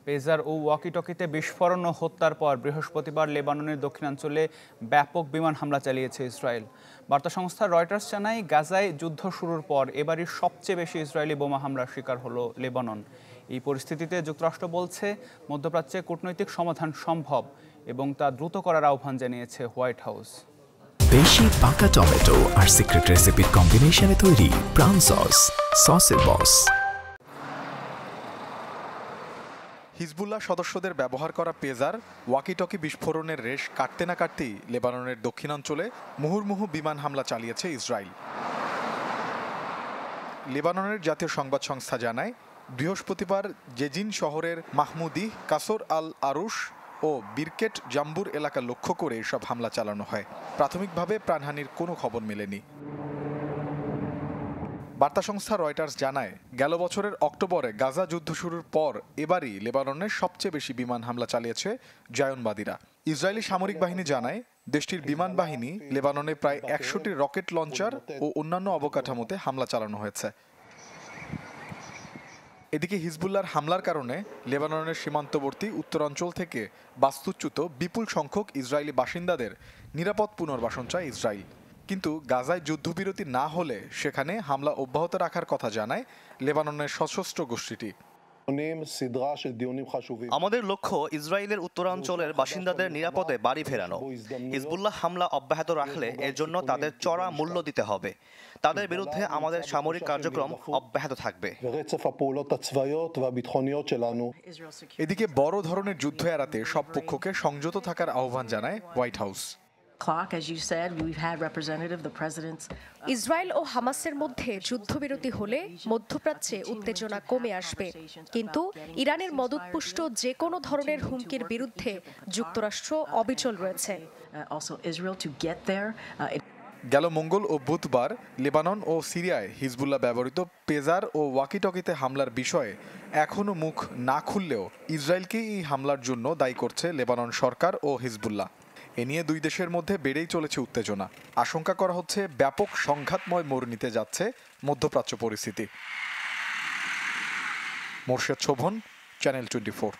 পেজার ও ওয়াকিটকিতে বিস্ফোরণ ও হত্যার পর বৃহস্পতিবার লেবাননের দক্ষিণাঞ্চলে ব্যাপক বিমান হামলা চালিয়েছে ইসরায়েল। বার্তা সংস্থা রয়টার্স জানায়, গাজায় যুদ্ধ শুরুর পর এবারই সবচেয়ে বেশি ইসরায়েলি বোমা হামলার শিকার হলো লেবানন। এই পরিস্থিতিতে যুক্তরাষ্ট্র বলছে, মধ্যপ্রাচ্যে কূটনৈতিক সমাধান সম্ভব এবং তা দ্রুত করার আহ্বান জানিয়েছে হোয়াইট হাউস। বেশি পাকা টমেটো আর সিক্রেট রেসিপির কম্বিনেশনে তৈরি প্রাণ সস, সসের বস। হিজবুল্লাহ সদস্যদের ব্যবহার করা পেজার ওয়াকিটকি বিস্ফোরণের রেশ কাটতে না কাটতেই লেবাননের দক্ষিণাঞ্চলে মুহুর্মুহু বিমান হামলা চালিয়েছে ইসরায়েল। লেবাননের জাতীয় সংবাদ সংস্থা জানায়, বৃহস্পতিবার জেজিন শহরের মাহমুদিহ, কাসর আল আরুশ ও বিরকেট জাম্বুর এলাকা লক্ষ্য করে এসব হামলা চালানো হয়। প্রাথমিকভাবে প্রাণহানির কোনো খবর মেলেনি। বার্তা সংস্থা রয়টার্স জানায়, গেল বছরের অক্টোবরে গাজা যুদ্ধ শুরুর পর এবারই লেবাননের সবচেয়ে বেশি বিমান হামলা চালিয়েছে জায়নবাদীরা। ইসরায়েলি সামরিক বাহিনী জানায়, দেশটির বিমান বাহিনী লেবাননে প্রায় ১০০টি রকেট লঞ্চার ও অন্যান্য অবকাঠামোতে হামলা চালানো হয়েছে। এদিকে হিজবুল্লাহর হামলার কারণে লেবাননের সীমান্তবর্তী উত্তরাঞ্চল থেকে বাস্তুচ্যুত বিপুল সংখ্যক ইসরায়েলি বাসিন্দাদের নিরাপদ পুনর্বাসন চায় ইসরায়েল। কিন্তু গাজায় যুদ্ধবিরতি না হলে সেখানে হামলা অব্যাহত রাখার কথা জানায় লেবাননের সশস্ত্র গোষ্ঠীটি। আমাদের লক্ষ্য ইসরায়েলের উত্তরাঞ্চলের বাসিন্দাদের নিরাপদে বাড়ি ফেরানো। হিজবুল্লাহ হামলা অব্যাহত রাখলে এর জন্য তাদের চড়া মূল্য দিতে হবে। তাদের বিরুদ্ধে আমাদের সামরিক কার্যক্রম অব্যাহত থাকবে। এদিকে বড় ধরনের যুদ্ধ এড়াতে সব পক্ষকে সংযত থাকার আহ্বান জানায় হোয়াইট হাউস। ইসরায়েল ও হামাসের মধ্যে যুদ্ধবিরতি হলে মধ্যপ্রাচ্যে উত্তেজনা কমে আসবে, কিন্তু ইরানের মদতপুষ্ট যে কোনো ধরনের হুমকির বিরুদ্ধে যুক্তরাষ্ট্র অবিচল রয়েছে। গেল মঙ্গল ও বুধবার লেবানন ও সিরিয়ায় হিজবুল্লাহ ব্যবহৃত পেজার ও ওয়াকিটকিতে হামলার বিষয়ে এখনও মুখ না খুললেও ইসরায়েলকে এই হামলার জন্য দায়ী করছে লেবানন সরকার ও হিজবুল্লাহ। এ নিয়ে দুই দেশের মধ্যে বেড়েই চলেছে উত্তেজনা। আশঙ্কা করা হচ্ছে ব্যাপক সংঘাতময় মোড় নিতে যাচ্ছে মধ্যপ্রাচ্য পরিস্থিতি। মোর্শেদ শোভন, চ্যানেল 24।